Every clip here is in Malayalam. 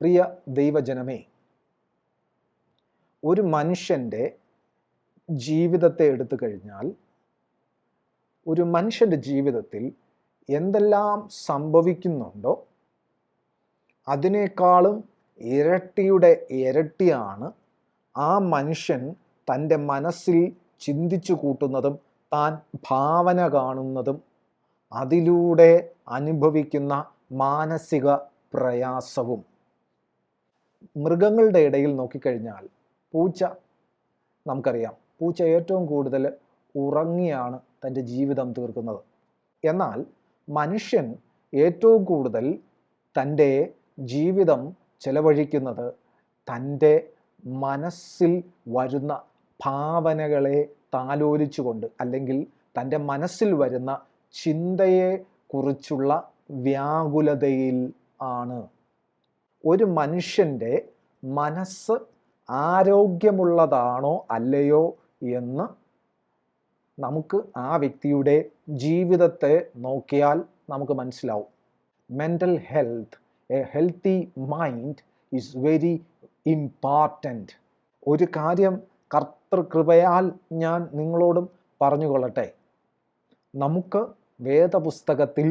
പ്രിയ ദൈവജനമേ, ഒരു മനുഷ്യൻ്റെ ജീവിതത്തെ എടുത്തു കഴിഞ്ഞാൽ ഒരു മനുഷ്യൻ്റെ ജീവിതത്തിൽ എന്തെല്ലാം സംഭവിക്കുന്നുണ്ടോ അതിനേക്കാളും ഇരട്ടിയുടെ ഇരട്ടിയാണ് ആ മനുഷ്യൻ തൻ്റെ മനസ്സിൽ ചിന്തിച്ചു കൂട്ടുന്നതും താൻ ഭാവന കാണുന്നതും അതിലൂടെ അനുഭവിക്കുന്ന മാനസിക പ്രയാസവും. മൃഗങ്ങളുടെ ഇടയിൽ നോക്കിക്കഴിഞ്ഞാൽ പൂച്ച, നമുക്കറിയാം, പൂച്ച ഏറ്റവും കൂടുതൽ ഉറങ്ങിയാണ് തൻ്റെ ജീവിതം തീർക്കുന്നത്. എന്നാൽ മനുഷ്യൻ ഏറ്റവും കൂടുതൽ തൻ്റെ ജീവിതം ചെലവഴിക്കുന്നത് തൻ്റെ മനസ്സിൽ വരുന്ന ഭാവനകളെ താലോലിച്ചുകൊണ്ട്, അല്ലെങ്കിൽ തൻ്റെ മനസ്സിൽ വരുന്ന ചിന്തയെ കുറിച്ചുള്ള വ്യാകുലതയിൽ ആണ്. ഒരു മനുഷ്യൻ്റെ മനസ്സ് ആരോഗ്യമുള്ളതാണോ അല്ലയോ എന്ന് നമുക്ക് ആ വ്യക്തിയുടെ ജീവിതത്തെ നോക്കിയാൽ നമുക്ക് മനസ്സിലാവും. Mental health, A healthy mind is very important. ഒരു കാര്യം കർത്തൃകൃപയാൽ ഞാൻ നിങ്ങളോടും പറഞ്ഞുകൊള്ളട്ടെ. നമുക്ക് വേദപുസ്തകത്തിൽ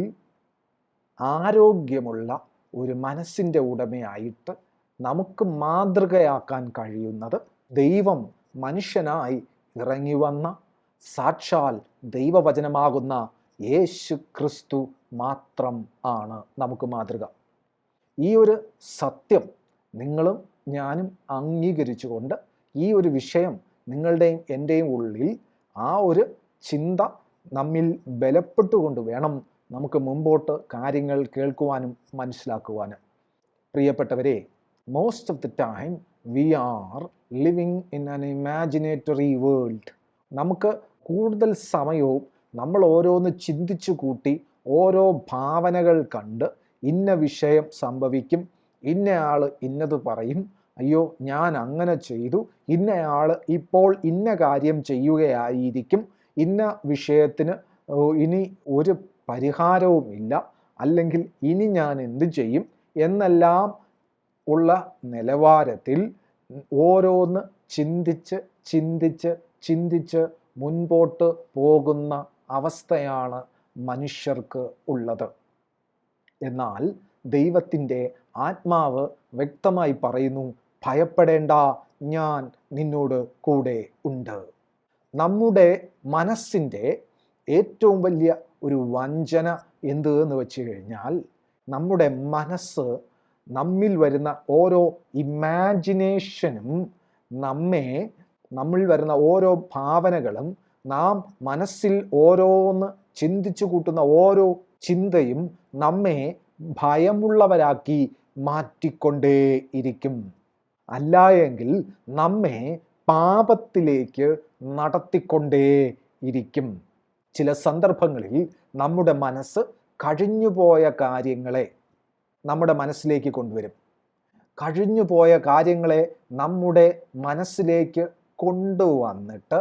ആരോഗ്യമുള്ള ഒരു മനസ്സിൻ്റെ ഉടമയായിട്ട് നമുക്ക് മാതൃകയാക്കാൻ കഴിയുന്നത് ദൈവം മനുഷ്യനായി ഇറങ്ങി വന്ന സാക്ഷാൽ ദൈവവചനമാകുന്ന യേശു ക്രിസ്തു മാത്രം ആണ് നമുക്ക് മാതൃക. ഈ ഒരു സത്യം നിങ്ങളും ഞാനും അംഗീകരിച്ചുകൊണ്ട് ഈ ഒരു വിഷയം നിങ്ങളുടെയും എൻ്റെയും ഉള്ളിൽ ആ ഒരു ചിന്ത നമ്മിൽ ബലപ്പെട്ടുകൊണ്ട് വേണം നമുക്ക് മുമ്പോട്ട് കാര്യങ്ങൾ കേൾക്കുവാനും മനസ്സിലാക്കുവാനും. പ്രിയപ്പെട്ടവരെ, most of the time we are living in an imaginary world. നമുക്ക് കൂടുതൽ സമയവും നമ്മൾ ഓരോന്ന് ചിന്തിച്ചു കൂട്ടി ഓരോ ഭാവനകൾ കണ്ട് ഇന്ന വിഷയം സംഭവിക്കും, ഇന്നയാൾ ഇന്നത് പറയും, അയ്യോ ഞാൻ അങ്ങനെ ചെയ്തു, ഇന്നയാൾ ഇപ്പോൾ ഇന്ന കാര്യം ചെയ്യുകയായിരിക്കും, ഇന്ന വിഷയത്തിന് ഇനി ഒരു പരിഹാരവും ഇല്ല, അല്ലെങ്കിൽ ഇനി ഞാൻ എന്ത് ചെയ്യും എന്നെല്ലാം ഉള്ള നിലവാരത്തിൽ ഓരോന്ന് ചിന്തിച്ച് ചിന്തിച്ച് ചിന്തിച്ച് മുൻപോട്ട് പോകുന്ന അവസ്ഥയാണ് മനുഷ്യർക്ക് ഉള്ളത്. എന്നാൽ ദൈവത്തിൻ്റെ ആത്മാവ് വ്യക്തമായി പറയുന്നു, ഭയപ്പെടേണ്ട, ഞാൻ നിന്നോട് കൂടെ ഉണ്ട്. നമ്മുടെ മനസ്സിൻ്റെ ഏറ്റവും വലിയ ഒരു വഞ്ചന എന്ത് എന്ന് വെച്ച് കഴിഞ്ഞാൽ, നമ്മുടെ മനസ്സ് നമ്മിൽ വരുന്ന ഓരോ ഇമാജിനേഷനും നമ്മിൽ വരുന്ന ഓരോ ഭാവനകളും നാം മനസ്സിൽ ഓരോന്ന് ചിന്തിച്ചു കൂട്ടുന്ന ഓരോ ചിന്തയും നമ്മെ ഭയമുള്ളവരാക്കി മാറ്റിക്കൊണ്ടേയിരിക്കും. അല്ല എങ്കിൽ നമ്മെ പാപത്തിലേക്ക് നടത്തിക്കൊണ്ടേയിരിക്കും. ചില സന്ദർഭങ്ങളിൽ നമ്മുടെ മനസ്സ് കഴിഞ്ഞുപോയ കാര്യങ്ങളെ നമ്മുടെ മനസ്സിലേക്ക് കൊണ്ടുവരും. കഴിഞ്ഞുപോയ കാര്യങ്ങളെ നമ്മുടെ മനസ്സിലേക്ക് കൊണ്ടുവന്നിട്ട്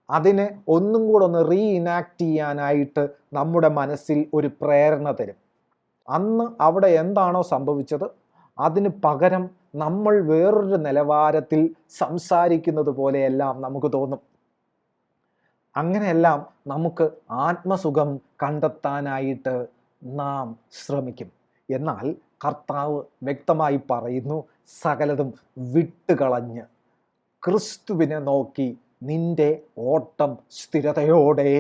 അതിനെ ഒന്നും കൂടെ ഒന്ന് റീഇനാക്ട് ചെയ്യാനായിട്ട് നമ്മുടെ മനസ്സിൽ ഒരു പ്രേരണ തരും. അന്ന് അവിടെ എന്താണോ സംഭവിച്ചത് അതിന് പകരം നമ്മൾ വേറൊരു നിലവാരത്തിൽ സംസാരിക്കുന്നത് പോലെയെല്ലാം നമുക്ക് തോന്നും. അങ്ങനെയെല്ലാം നമുക്ക് ആത്മസുഖം കണ്ടെത്താനായിട്ട് നാം ശ്രമിക്കും. എന്നാൽ കർത്താവ് വ്യക്തമായി പറയുന്നു, സകലതും വിട്ടുകളഞ്ഞ് ക്രിസ്തുവിനെ നോക്കി നിന്റെ ഓട്ടം സ്ഥിരതയോടെ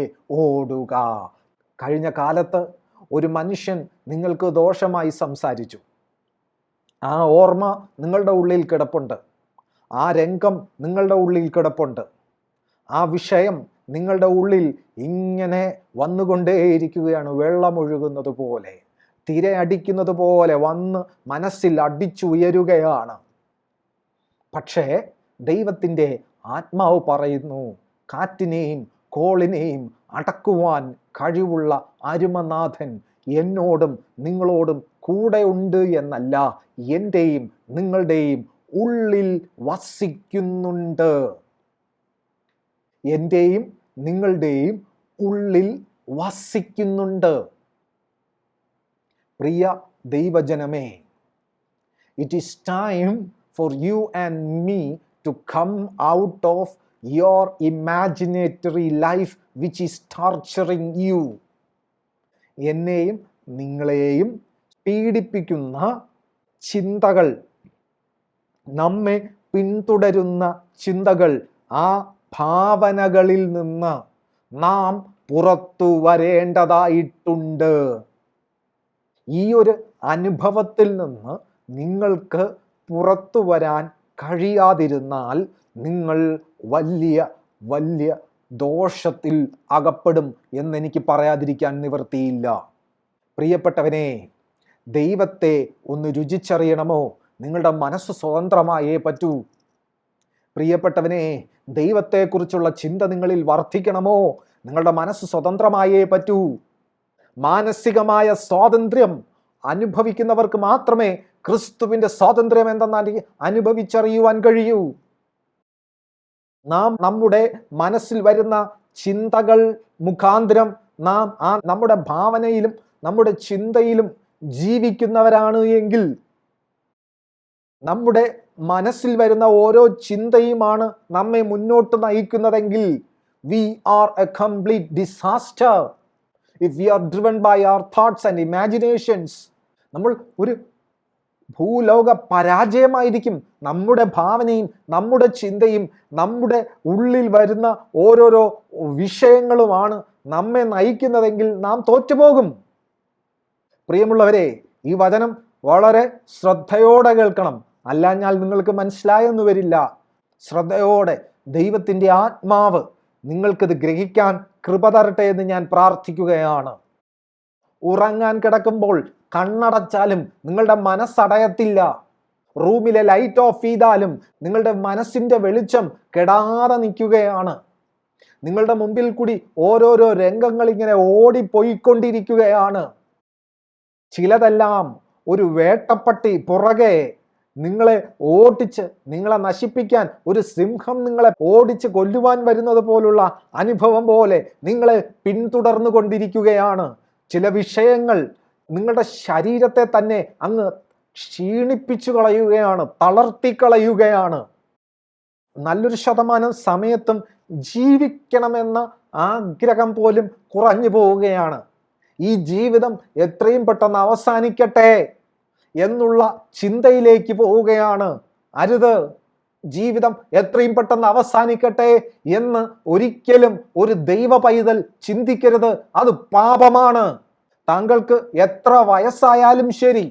ഓടുക. കഴിഞ്ഞ കാലത്ത് ഒരു മനുഷ്യൻ നിങ്ങൾക്ക് ദോഷമായി സംസാരിച്ചു. ആ ഓർമ്മ നിങ്ങളുടെ ഉള്ളിൽ കിടപ്പുണ്ട്. ആ രംഗം നിങ്ങളുടെ ഉള്ളിൽ കിടപ്പുണ്ട്. ആ വിഷയം നിങ്ങളുടെ ഉള്ളിൽ ഇങ്ങനെ വന്നുകൊണ്ടേയിരിക്കുകയാണ്. വെള്ളമൊഴുകുന്നത് പോലെ, തിരയടിക്കുന്നത് പോലെ വന്ന് മനസ്സിൽ അടിച്ചുയരുകയാണ്. പക്ഷേ ദൈവത്തിൻ്റെ ആത്മാവ് പറയുന്നു, കാറ്റിനെയും കോളിനെയും അടക്കുവാൻ കഴിവുള്ള അരുമനാഥൻ എന്നോടും നിങ്ങളോടും കൂടെ ഉണ്ട് എന്നല്ല, എൻ്റെയും നിങ്ങളുടെയും ഉള്ളിൽ വസിക്കുന്നുണ്ട്. എൻ്റെയും നിങ്ങളുടെയും ഉള്ളിൽ വസിക്കുന്നുണ്ട്. പ്രിയ ദൈവജനമേ, It is time for you and me to come out of your imaginary life which is torturing you. എന്നെയും നിങ്ങളെയും പീഡിപ്പിക്കുന്ന ചിന്തകൾ, നമ്മെ പിന്തുടരുന്ന ചിന്തകൾ, ആ ഭാവനകളിൽ നിന്ന് നാം പുറത്തു വരേണ്ടതായിട്ടുണ്ട്. ഈ ഒരു അനുഭവത്തിൽ നിന്ന് നിങ്ങൾക്ക് പുറത്തു വരാൻ കഴിയാതിരുന്നാൽ നിങ്ങൾ വലിയ വലിയ ദോഷത്തിൽ അകപ്പെടും എന്നെനിക്ക് പറയാതിരിക്കാൻ നിവൃത്തിയില്ല. പ്രിയപ്പെട്ടവനെ, ദൈവത്തെ ഒന്ന് രുചിച്ചറിയണമോ? നിങ്ങളുടെ മനസ്സ് സ്വതന്ത്രമായേ പറ്റൂ. പ്രിയപ്പെട്ടവനെ, ദൈവത്തെക്കുറിച്ചുള്ള ചിന്ത നിങ്ങളിൽ വർദ്ധിക്കണമോ? നിങ്ങളുടെ മനസ്സ് സ്വതന്ത്രമായേ പറ്റൂ. മാനസികമായ സ്വാതന്ത്ര്യം അനുഭവിക്കുന്നവർക്ക് മാത്രമേ ക്രിസ്തുവിൻ്റെ സ്വാതന്ത്ര്യം എന്തെന്നാൽ അനുഭവിച്ചറിയുവാൻ കഴിയൂ. നാം നമ്മുടെ മനസ്സിൽ വരുന്ന ചിന്തകൾ മുഖാന്തരം നാം നമ്മുടെ ഭാവനയിലും നമ്മുടെ ചിന്തയിലും ജീവിക്കുന്നവരാണ് എങ്കിൽ, നമ്മുടെ മനസ്സിൽ വരുന്ന ഓരോ ചിന്തയുമാണ് നമ്മെ മുന്നോട്ട് നയിക്കുന്നതെങ്കിൽ, we are a complete disaster if we are driven by our thoughts and imaginations. നമ്മൾ ഒരു ഭൂലോക പരാജയമായിരിക്കും. നമ്മുടെ ഭാവനയും നമ്മുടെ ചിന്തയും നമ്മുടെ ഉള്ളിൽ വരുന്ന ഓരോരോ വിഷയങ്ങളുമാണ് നമ്മെ നയിക്കുന്നതെങ്കിൽ നാം തോറ്റുപോകും. പ്രിയമുള്ളവരെ, ഈ വചനം വളരെ ശ്രദ്ധയോടെ കേൾക്കണം, അല്ലാഞ്ഞാൽ നിങ്ങൾക്ക് മനസ്സിലായെന്ന് വരില്ല. ശ്രദ്ധയോടെ ദൈവത്തിൻ്റെ ആത്മാവ് നിങ്ങൾക്കിത് ഗ്രഹിക്കാൻ കൃപ തരട്ടെ എന്ന് ഞാൻ പ്രാർത്ഥിക്കുകയാണ്. ഉറങ്ങാൻ കിടക്കുമ്പോൾ കണ്ണടച്ചാലും നിങ്ങളുടെ മനസ്സടയത്തില്ല. റൂമിലെ ലൈറ്റ് ഓഫ് ചെയ്താലും നിങ്ങളുടെ മനസ്സിൻ്റെ വെളിച്ചം കെടാതെ നിൽക്കുകയാണ്. നിങ്ങളുടെ മുമ്പിൽ കൂടി ഓരോരോ രംഗങ്ങൾ ഇങ്ങനെ ഓടിപ്പോയിക്കൊണ്ടിരിക്കുകയാണ്. ചിലതെല്ലാം ഒരു വേട്ടപ്പട്ടി പുറകെ നിങ്ങളെ ഓടിച്ച് നിങ്ങളെ നശിപ്പിക്കാൻ, ഒരു സിംഹം നിങ്ങളെ ഓടിച്ച് കൊല്ലുവാൻ വരുന്നത് പോലുള്ള അനുഭവം പോലെ നിങ്ങളെ പിന്തുടർന്നു കൊണ്ടിരിക്കുകയാണ്. ചില വിഷയങ്ങൾ നിങ്ങളുടെ ശരീരത്തെ തന്നെ അങ്ങ് ക്ഷീണിപ്പിച്ചു കളയുകയാണ്, തളർത്തിക്കളയുകയാണ്. നല്ലൊരു ശതമാനം സമയത്തും ജീവിക്കണമെന്ന ആഗ്രഹം പോലും കുറഞ്ഞു പോവുകയാണ്. ഈ ജീവിതം എത്രയും പെട്ടെന്ന് അവസാനിക്കട്ടെ എന്നുള്ള ചിന്തയിലേക്ക് പോവുകയാണ്. അരുത്, ജീവിതം എത്രയും പെട്ടെന്ന് അവസാനിക്കട്ടെ എന്ന് ഒരിക്കലും ഒരു ദൈവ പൈതൽ ചിന്തിക്കരുത്. അത് പാപമാണ്. താങ്കൾക്ക് എത്ര വയസ്സായാലും ശരി,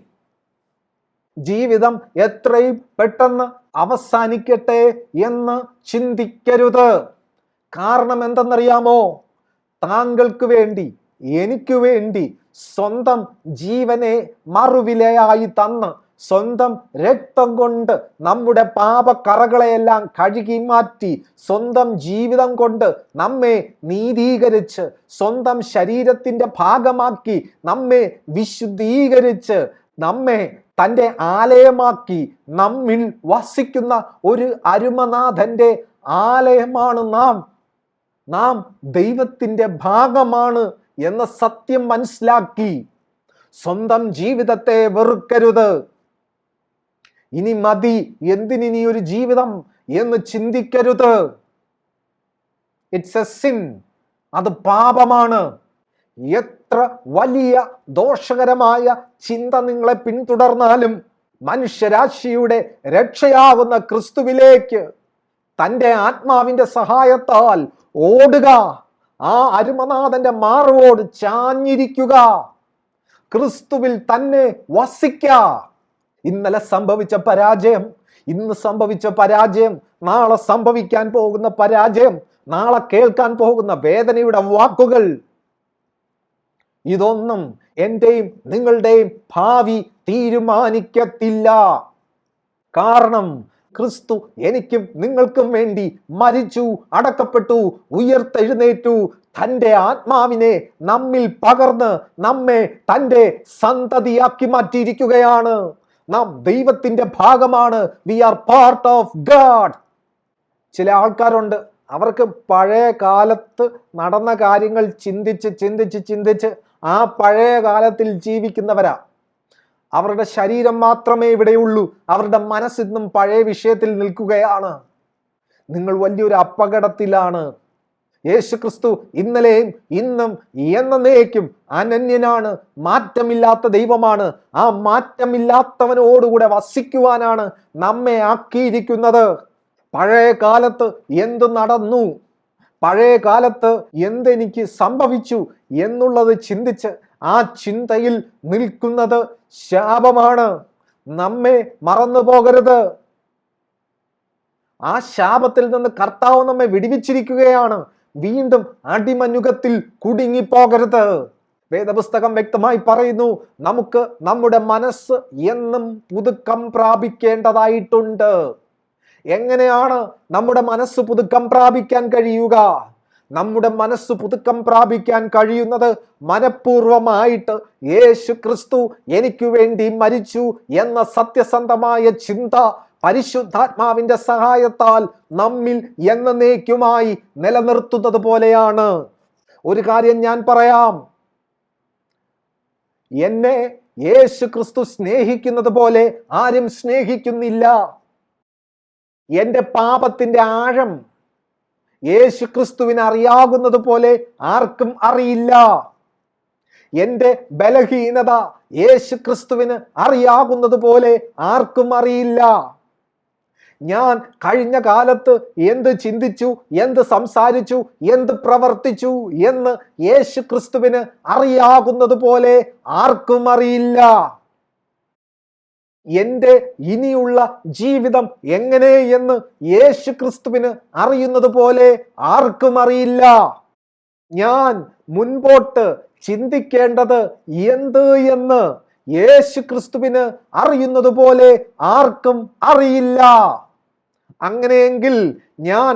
ജീവിതം എത്രയും പെട്ടെന്ന് അവസാനിക്കട്ടെ എന്ന് ചിന്തിക്കരുത്. കാരണം എന്തെന്നറിയാമോ? താങ്കൾക്ക് വേണ്ടി, എനിക്ക് വേണ്ടി സ്വന്തം ജീവനെ മറുവിലയായി തന്ന് സ്വന്തം രക്തം കൊണ്ട് നമ്മുടെ പാപക്കറകളെയെല്ലാം കഴുകി മാറ്റി സ്വന്തം ജീവിതം കൊണ്ട് നമ്മെ നീതീകരിച്ച് സ്വന്തം ശരീരത്തിൻ്റെ ഭാഗമാക്കി നമ്മെ വിശുദ്ധീകരിച്ച് നമ്മെ തൻ്റെ ആലയമാക്കി നമ്മിൽ വസിക്കുന്ന ഒരു അരുമനാഥൻ്റെ ആലയമാണ് നാം ദൈവത്തിൻ്റെ ഭാഗമാണ് എന്ന സത്യം മനസ്സിലാക്കി സ്വന്തം ജീവിതത്തെ വെറുക്കരുത്. ഇനി മതി, എന്തിനി ഒരു ജീവിതം എന്ന് ചിന്തിക്കരുത്. It's a sin. അത് പാപമാണ്. എത്ര വലിയ ദോഷകരമായ ചിന്ത നിങ്ങളെ പിന്തുടർന്നാലും മനുഷ്യരാശിയുടെ രക്ഷയാകുന്ന ക്രിസ്തുവിലേക്ക് തൻ്റെ ആത്മാവിൻ്റെ സഹായത്താൽ ഓടുക. ആ അരുമനാഥന്റെ മാർവോട് ചാഞ്ഞിരിക്കുക. ക്രിസ്തുവിൽ തന്നെ വസിക്ക. ഇന്നലെ സംഭവിച്ച പരാജയം, ഇന്ന് സംഭവിച്ച പരാജയം, നാളെ സംഭവിക്കാൻ പോകുന്ന പരാജയം, നാളെ കേൾക്കാൻ പോകുന്ന വേദനയുടെ വാക്കുകൾ, ഇതൊന്നും എൻ്റെയും നിങ്ങളുടെയും ഭാവി തീരുമാനിക്കത്തില്ല. കാരണം ക്രിസ്തു എനിക്കും നിങ്ങൾക്കും വേണ്ടി മരിച്ചു, അടക്കപ്പെട്ടു, ഉയർത്തെഴുന്നേറ്റു. തൻ്റെ ആത്മാവിനെ നമ്മിൽ പകർന്ന് നമ്മെ തൻ്റെ സന്തതിയാക്കി മാറ്റിയിരിക്കുകയാണ്. നാം ദൈവത്തിൻ്റെ ഭാഗമാണ്. We are part of God. ചില ആൾക്കാരുണ്ട്, അവർക്ക് പഴയ കാലത്ത് നടന്ന കാര്യങ്ങൾ ചിന്തിച്ച് ആ പഴയ കാലത്തിൽ ജീവിക്കുന്നവരാ. അവരുടെ ശരീരം മാത്രമേ ഇവിടെയുള്ളൂ. അവരുടെ മനസ്സിന്നും പഴയ വിഷയത്തിൽ നിൽക്കുകയാണ്. നിങ്ങൾ വലിയൊരു അപകടത്തിലാണ്. യേശുക്രിസ്തു ഇന്നലെയും ഇന്നും എന്നേക്കും അനന്യനാണ്, മാറ്റമില്ലാത്ത ദൈവമാണ്. ആ മാറ്റമില്ലാത്തവനോടുകൂടെ വസിക്കുവാനാണ് നമ്മെ ആക്കിയിരിക്കുന്നത്. പഴയ കാലത്ത് എന്ത് നടന്നു, പഴയ കാലത്ത് എന്തെനിക്ക് സംഭവിച്ചു എന്നുള്ളത് ചിന്തിച്ച് ആ ചിന്തയിൽ നിൽക്കുന്നത് ശാപമാണ്. നമ്മെ മറന്നു പോകരുത്. ആ ശാപത്തിൽ നിന്ന് കർത്താവ് നമ്മെ വിടുവിച്ചിരിക്കുകയാണ്. വീണ്ടും അടിമനുഖത്തിൽ കുടുങ്ങിപ്പോകരുത്. വേദപുസ്തകം വ്യക്തമായി പറയുന്നു, നമുക്ക് നമ്മുടെ മനസ്സ് എന്നും പുതുക്കം പ്രാപിക്കേണ്ടതായിട്ടുണ്ട്. എങ്ങനെയാണ് നമ്മുടെ മനസ്സ് പുതുക്കം പ്രാപിക്കാൻ കഴിയുക? നമ്മുടെ മനസ്സ് പുതുക്കം പ്രാപിക്കാൻ കഴിയുന്നത് മനഃപൂർവമായിട്ട് യേശു ക്രിസ്തു എനിക്ക് വേണ്ടി മരിച്ചു എന്ന സത്യസന്ധമായ ചിന്ത പരിശുദ്ധാത്മാവിന്റെ സഹായത്താൽ നമ്മിൽ എന്നേക്കുമായി നിലനിർത്തുന്നത് പോലെയാണ്. ഒരു കാര്യം ഞാൻ പറയാം, എന്നെ യേശു ക്രിസ്തു സ്നേഹിക്കുന്നത് പോലെ ആരും സ്നേഹിക്കുന്നില്ല. എന്റെ പാപത്തിന്റെ ആഴം യേശു ക്രിസ്തുവിന് അറിയാകുന്നത് പോലെ ആർക്കും അറിയില്ല. എന്റെ ബലഹീനത യേശു ക്രിസ്തുവിന് അറിയാകുന്നത് പോലെ ആർക്കും അറിയില്ല. ഞാൻ കഴിഞ്ഞ കാലത്ത് എന്ത് ചിന്തിച്ചു, എന്ത് സംസാരിച്ചു, എന്ത് പ്രവർത്തിച്ചു എന്ന് യേശു ക്രിസ്തുവിന് അറിയാകുന്നത് പോലെ ആർക്കും അറിയില്ല. എന്റെ ഇനിയുള്ള ജീവിതം എങ്ങനെ എന്ന് യേശു ക്രിസ്തുവിന് അറിയുന്നത് പോലെ ആർക്കും അറിയില്ല. ഞാൻ മുൻപോട്ട് ചിന്തിക്കേണ്ടത് എന്ത് എന്ന് യേശു ക്രിസ്തുവിന് അറിയുന്നത് പോലെ ആർക്കും അറിയില്ല. അങ്ങനെയെങ്കിൽ ഞാൻ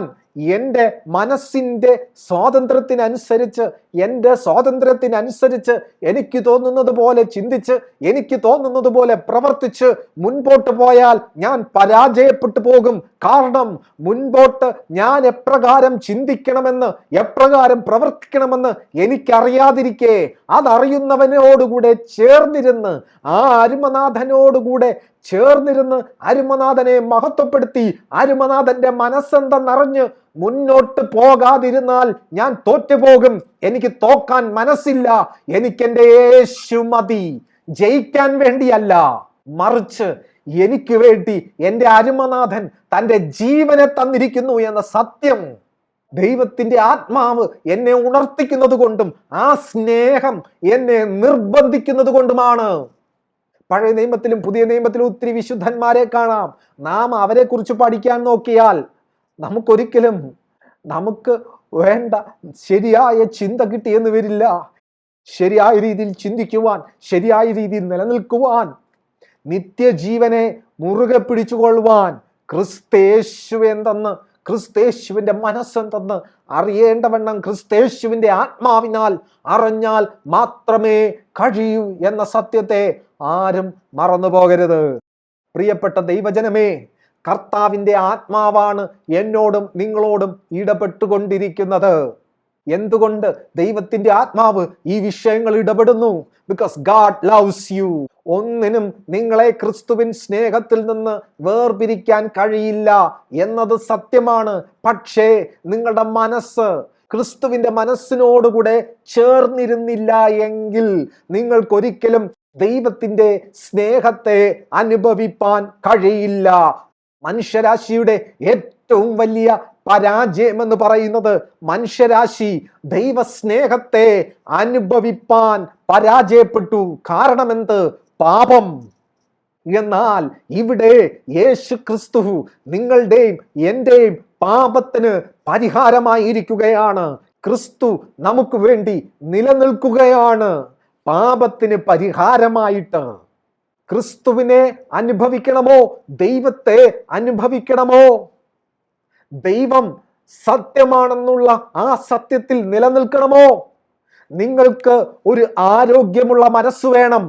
എൻ്റെ മനസ്സിൻ്റെ സ്വാതന്ത്ര്യത്തിനനുസരിച്ച്, എൻ്റെ സ്വാതന്ത്ര്യത്തിനനുസരിച്ച് എനിക്ക് തോന്നുന്നത് പോലെ ചിന്തിച്ച്, എനിക്ക് തോന്നുന്നത് പോലെ പ്രവർത്തിച്ച് മുൻപോട്ട് പോയാൽ ഞാൻ പരാജയപ്പെട്ടു പോകും. കാരണം മുൻപോട്ട് ഞാൻ എപ്രകാരം ചിന്തിക്കണമെന്ന്, എപ്രകാരം പ്രവർത്തിക്കണമെന്ന് എനിക്കറിയാതിരിക്കെ അതറിയുന്നവനോടുകൂടെ ചേർന്നിരുന്ന്, ആ അരുമനാഥനോടുകൂടെ ചേർന്നിരുന്ന് അരുമനാഥനെ മഹത്വപ്പെടുത്തി അരുമനാഥന്റെ മനസ്സെന്തെന്നറിഞ്ഞ് മുന്നോട്ട് പോകാതിരുന്നാൽ ഞാൻ തോറ്റുപോകും. എനിക്ക് തോക്കാൻ മനസ്സില്ല. എനിക്കെന്റെ യേശു മതി. ജയിക്കാൻ വേണ്ടിയല്ല, മറിച്ച് എനിക്ക് വേണ്ടി എൻ്റെ അരുമനാഥൻ തൻ്റെ ജീവനെ തന്നിരിക്കുന്നു എന്ന സത്യം ദൈവത്തിന്റെ ആത്മാവ് എന്നെ ഉണർത്തിക്കുന്നത് കൊണ്ടും ആ സ്നേഹം എന്നെ നിർബന്ധിക്കുന്നത് കൊണ്ടുമാണ്. പഴയ നിയമത്തിലും പുതിയ നിയമത്തിലും ഒത്തിരി വിശുദ്ധന്മാരെ കാണാം. നാം അവരെ കുറിച്ച് പഠിക്കാൻ നോക്കിയാൽ നമുക്കൊരിക്കലും നമുക്ക് വേണ്ട ശരിയായ ചിന്ത കിട്ടിയെന്ന് വരില്ല. ശരിയായ രീതിയിൽ ചിന്തിക്കുവാൻ, ശരിയായ രീതിയിൽ നിലനിൽക്കുവാൻ, നിത്യജീവനെ മുറുകെ പിടിച്ചുകൊള്ളുവാൻ ക്രിസ്തേശു എന്തെന്ന്, ക്രിസ്തേശുവിന്റെ മനസ്സെന്തെന്ന് അറിയേണ്ടവണ്ണം ക്രിസ്തേശുവിന്റെ ആത്മാവിനാൽ അറിഞ്ഞാൽ മാത്രമേ കഴിയൂ എന്ന സത്യത്തെ ആരും മറന്നു പോകരുത്. പ്രിയപ്പെട്ട ദൈവജനമേ, കർത്താവിന്റെ ആത്മാവാണ് എന്നോടും നിങ്ങളോടും ഇടപെട്ടുകൊണ്ടിരിക്കുന്നത്. എന്തുകൊണ്ട് ദൈവത്തിന്റെ ആത്മാവ് ഈ വിഷയങ്ങൾ ഇടപെടുന്നു? Because God loves you. ഒന്നിനും നിങ്ങളെ ക്രിസ്തുവിൻ സ്നേഹത്തിൽ നിന്ന് വേർപിരിക്കാൻ കഴിയില്ല എന്നത് സത്യമാണ്. പക്ഷേ നിങ്ങളുടെ മനസ്സ് ക്രിസ്തുവിന്റെ മനസ്സിനോടുകൂടെ ചേർന്നിരുന്നില്ല എങ്കിൽ നിങ്ങൾക്കൊരിക്കലും ദൈവത്തിന്റെ സ്നേഹത്തെ അനുഭവിപ്പാൻ കഴിയില്ല. മനുഷ്യരാശിയുടെ ഏറ്റവും വലിയ പരാജയം എന്ന് പറയുന്നത് മനുഷ്യരാശി ദൈവസ്നേഹത്തെ അനുഭവിപ്പാൻ പരാജയപ്പെട്ടു. കാരണം എന്ത്? പാപം. എന്നാൽ ഇവിടെ യേശു ക്രിസ്തു നിങ്ങളുടെയും എന്റെയും പാപത്തിന് പരിഹാരമായിരിക്കുകയാണ്. ക്രിസ്തു നമുക്ക് വേണ്ടി നിലനിൽക്കുകയാണ് പാപത്തിന് പരിഹാരമായിട്ട്. ക്രിസ്തുവിനെ അനുഭവിക്കണമോ? ദൈവത്തെ അനുഭവിക്കണമോ? ദൈവം സത്യമാണെന്നുള്ള ആ സത്യത്തിൽ നിലനിൽക്കണമോ? നിങ്ങൾക്ക് ഒരു ആരോഗ്യമുള്ള മനസ്സ് വേണം.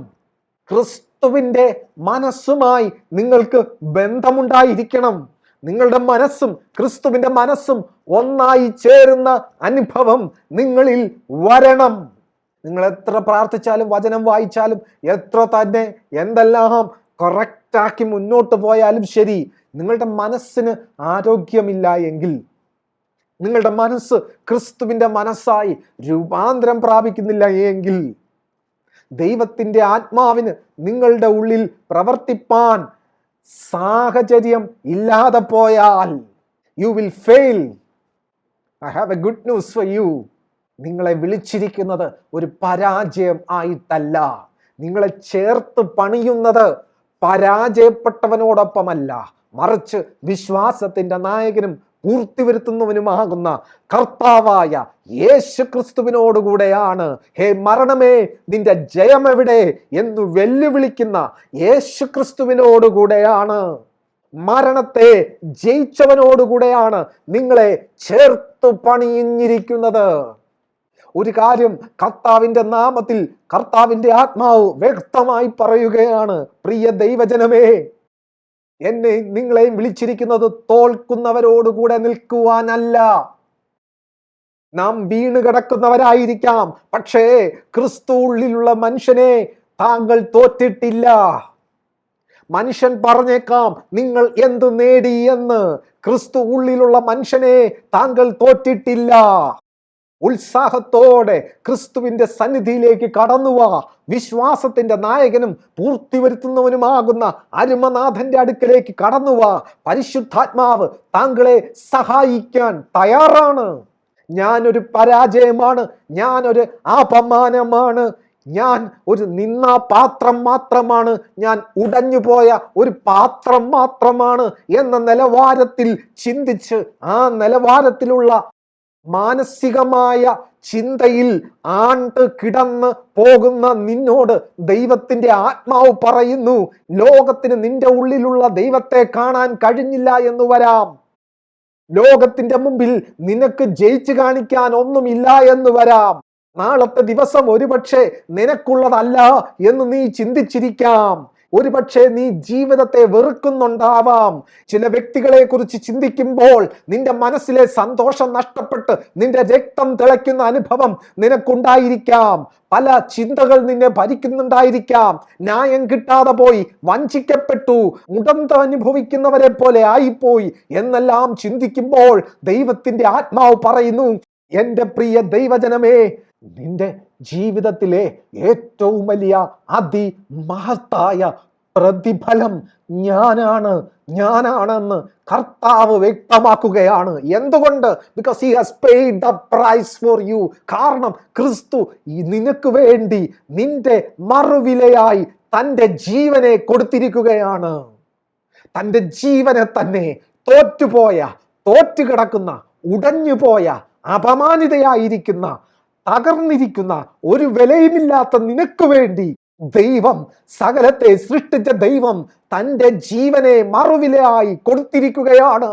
ക്രിസ്തുവിന്റെ മനസ്സുമായി നിങ്ങൾക്ക് ബന്ധമുണ്ടായിരിക്കണം. നിങ്ങളുടെ മനസ്സും ക്രിസ്തുവിന്റെ മനസ്സും ഒന്നായി ചേരുന്ന അനുഭവം നിങ്ങളിൽ വരണം. നിങ്ങൾ എത്ര പ്രാർത്ഥിച്ചാലും വചനം വായിച്ചാലും എത്ര തന്നെ എന്തെല്ലാം കറക്റ്റാക്കി മുന്നോട്ട് പോയാലും ശരി, നിങ്ങളുടെ മനസ്സിന് ആരോഗ്യമില്ല എങ്കിൽ, നിങ്ങളുടെ മനസ്സ് ക്രിസ്തുവിന്റെ മനസ്സായി രൂപാന്തരം പ്രാപിക്കുന്നില്ല എങ്കിൽ, ദൈവത്തിന്റെ ആത്മാവിന് നിങ്ങളുടെ ഉള്ളിൽ പ്രവർത്തിപ്പാൻ സാഹചര്യം ഇല്ലാതെ പോയാൽ you will fail. I have A good news for you. നിങ്ങളെ വിളിച്ചിരിക്കുന്നത് ഒരു പരാജയം ആയിട്ടല്ല. നിങ്ങളെ ചേർത്ത് പണിയുന്നത് പരാജയപ്പെട്ടവനോടൊപ്പമല്ല, മറിച്ച് വിശ്വാസത്തിന്റെ നായകനും പൂർത്തി വരുത്തുന്നവനുമാകുന്ന കർത്താവായ യേശു ക്രിസ്തുവിനോടുകൂടെയാണ്. ഹേ മരണമേ, നിന്റെ ജയം എവിടെ എന്ന് വെല്ലുവിളിക്കുന്ന യേശു ക്രിസ്തുവിനോടുകൂടെയാണ്, മരണത്തെ ജയിച്ചവനോടുകൂടെയാണ് നിങ്ങളെ ചേർത്ത് പണിഞ്ഞിരിക്കുന്നത്. ഒരു കാര്യം കർത്താവിന്റെ നാമത്തിൽ കർത്താവിന്റെ ആത്മാവ് വ്യക്തമായി പറയുകയാണ്, പ്രിയ ദൈവജനമേ, എന്നെ നിങ്ങളെയും വിളിച്ചിരിക്കുന്നത് തോൽക്കുന്നവരോടുകൂടെ നിൽക്കുവാനല്ല. നാം വീണ് കിടക്കുന്നവരായിരിക്കാം, പക്ഷേ ക്രിസ്തു ഉള്ളിലുള്ള മനുഷ്യനെ താങ്കൾ തോറ്റിട്ടില്ല. മനുഷ്യൻ പറഞ്ഞേക്കാം നിങ്ങൾ എന്ത് നേടി എന്ന്, ക്രിസ്തു ഉള്ളിലുള്ള മനുഷ്യനെ താങ്കൾ തോറ്റിട്ടില്ല. ഉത്സാഹത്തോടെ ക്രിസ്തുവിന്റെ സന്നിധിയിലേക്ക് കടന്നുവാ. വിശ്വാസത്തിന്റെ നായകനും പൂർത്തി വരുത്തുന്നവനുമാകുന്ന അരുമനാഥന്റെ അടുക്കലേക്ക് കടന്നുവാ. പരിശുദ്ധാത്മാവ് താങ്കളെ സഹായിക്കാൻ തയ്യാറാണ്. ഞാനൊരു പരാജയമാണ്, ഞാനൊരു അപമാനമാണ്, ഞാൻ ഒരു നിന്നാപാത്രം മാത്രമാണ്, ഞാൻ ഉടഞ്ഞുപോയ ഒരു പാത്രം മാത്രമാണ് എന്ന നിലവാരത്തിൽ ചിന്തിച്ച് ആ നിലവാരത്തിലുള്ള മാനസികമായ ചിന്തയിൽ ആണ്ട് കിടന്ന് പോകുന്ന നിന്നോട് ദൈവത്തിന്റെ ആത്മാവ് പറയുന്നു, ലോകത്തിന് നിന്റെ ഉള്ളിലുള്ള ദൈവത്തെ കാണാൻ കഴിഞ്ഞില്ല എന്ന് വരാം. ലോകത്തിന്റെ മുമ്പിൽ നിനക്ക് ജയിച്ചു കാണിക്കാൻ ഒന്നുമില്ല എന്ന് വരാം. നാളത്തെ ദിവസം ഒരുപക്ഷെ നിനക്കുള്ളതല്ല എന്ന് നീ ചിന്തിച്ചിരിക്കാം. ഒരുപക്ഷെ നീ ജീവിതത്തെ വെറുക്കുന്നുണ്ടാവാം. ചില വ്യക്തികളെ കുറിച്ച് ചിന്തിക്കുമ്പോൾ നിന്റെ മനസ്സിലെ സന്തോഷം നഷ്ടപ്പെട്ട് നിന്റെ രക്തം തിളയ്ക്കുന്ന അനുഭവം നിനക്കുണ്ടായിരിക്കാം. പല ചിന്തകൾ നിന്നെ ഭരിക്കുന്നുണ്ടായിരിക്കാം. ന്യായം കിട്ടാതെ പോയി, വഞ്ചിക്കപ്പെട്ടു, മുടന്ത അനുഭവിക്കുന്നവരെ പോലെ ആയിപ്പോയി എന്നെല്ലാം ചിന്തിക്കുമ്പോൾ ദൈവത്തിന്റെ ആത്മാവ് പറയുന്നു, എന്റെ പ്രിയ ദൈവജനമേ, നിന്റെ ജീവിതത്തിലെ ഏറ്റവും വലിയ അതിമഹത്തായ പ്രതിഫലം ഞാനാണെന്ന് കർത്താവ് വ്യക്തമാക്കുകയാണ്. എന്തുകൊണ്ട്? Because he has paid the price for you. കാരണം ക്രിസ്തു നിനക്ക് വേണ്ടി നിന്റെ മറുവിലയായി തൻ്റെ ജീവനെ കൊടുത്തിരിക്കുകയാണ്. തൻ്റെ ജീവനെ തന്നെ തോറ്റുകിടക്കുന്ന, ഉടഞ്ഞുപോയ, അപമാനിതയായിരിക്കുന്ന, തകർന്നിരിക്കുന്ന, ഒരു വിലയുമില്ലാത്ത നിനക്ക് വേണ്ടി ദൈവം, സകലത്തെ സൃഷ്ടിച്ച ദൈവം തൻ്റെ ജീവനെ മറുവിലയായി കൊടുത്തിരിക്കുകയാണ്.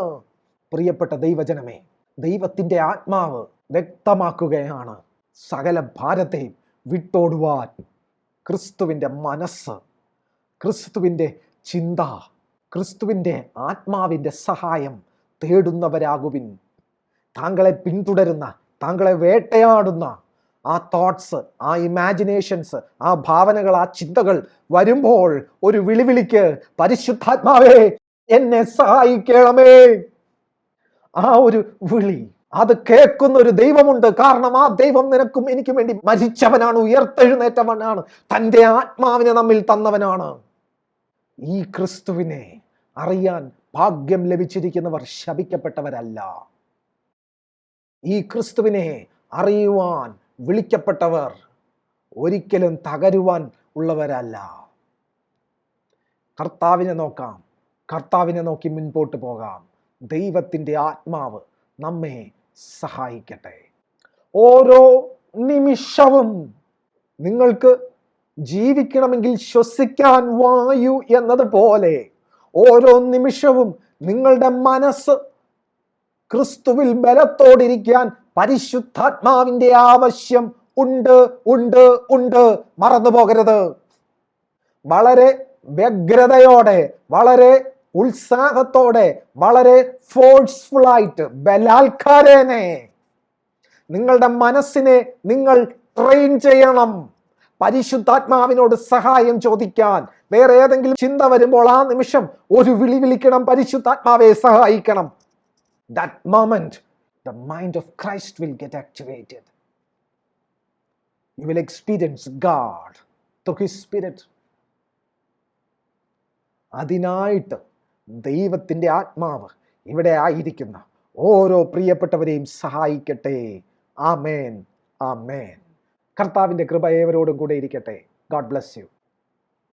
പ്രിയപ്പെട്ട ദൈവജനമേ, ദൈവത്തിന്റെ ആത്മാവ് വ്യക്തമാക്കുകയാണ്, സകല ഭാരത്തെയും വിട്ടോടുവാൻ ക്രിസ്തുവിന്റെ മനസ്സ്, ക്രിസ്തുവിന്റെ ചിന്ത, ക്രിസ്തുവിന്റെ ആത്മാവിന്റെ സഹായം തേടുന്നവരാകുവിൻ. താങ്കളെ പിന്തുടരുന്ന, താങ്കളെ വേട്ടയാടുന്ന ആ തോട്ട്സ്, ആ ഇമാജിനേഷൻസ്, ആ ഭാവനകൾ, ആ ചിന്തകൾ വരുമ്പോൾ ഒരു വിളിവിളിക്ക്, പരിശുദ്ധാത്മാവേ എന്നെ സഹായിക്കണമേ. ആ ഒരു വിളി, അത് കേൾക്കുന്ന ഒരു ദൈവമുണ്ട്. കാരണം ആ ദൈവം നിനക്കും എനിക്കും വേണ്ടി മരിച്ചവനാണ്, ഉയർത്തെഴുന്നേറ്റവനാണ്, തൻ്റെ ആത്മാവിനെ നമ്മിൽ തന്നവനാണ്. ഈ ക്രിസ്തുവിനെ അറിയാൻ ഭാഗ്യം ലഭിച്ചിരിക്കുന്നവർ ശപിക്കപ്പെട്ടവരല്ല. ഈ ക്രിസ്തുവിനെ അറിയുവാൻ വിളിക്കപ്പെട്ടവർ ഒരിക്കലും തകരുവാൻ ഉള്ളവരല്ല. കർത്താവിനെ നോക്കാം, കർത്താവിനെ നോക്കി മുൻപോട്ട് പോകാം. ദൈവത്തിൻ്റെ ആത്മാവ് നമ്മെ സഹായിക്കട്ടെ. ഓരോ നിമിഷവും നിങ്ങൾക്ക് ജീവിക്കണമെങ്കിൽ ശ്വസിക്കാൻ വായു എന്നതുപോലെ ഓരോ നിമിഷവും നിങ്ങളുടെ മനസ്സ് ക്രിസ്തുവിൽ ബലത്തോടിരിക്കാൻ പരിശുദ്ധാത്മാവിന്റെ ആവശ്യം ഉണ്ട്. മറന്നു പോകരുത്. വളരെ വ്യഗ്രതയോടെ, വളരെ ഉത്സാഹത്തോടെ, വളരെ ഫോഴ്സ്ഫുൾ ആയിട്ട്, ബലാത്കാരേനെ നിങ്ങളുടെ മനസ്സിനെ നിങ്ങൾ ട്രെയിൻ ചെയ്യണം. പരിശുദ്ധാത്മാവിനോട് സഹായം ചോദിക്കാൻ. വേറെ ഏതെങ്കിലും ചിന്ത വരുമ്പോൾ ആ നിമിഷം ഒരു വിളി വിളിക്കണം, പരിശുദ്ധാത്മാവെ സഹായിക്കണം. That moment the mind of Christ will get activated. You will experience God through His Spirit. അതിനായിട്ട് ദൈവത്തിൻ്റെ ആത്മാവ് ഇവിടെ ആയിരിക്കുന്ന ഓരോ പ്രിയപ്പെട്ടവരെയും സഹായിക്കട്ടെ. ആമേൻ, ആമേൻ. കർത്താവിൻ്റെ കൃപ ഏവരോടും കൂടെ ഇരിക്കട്ടെ. God bless you.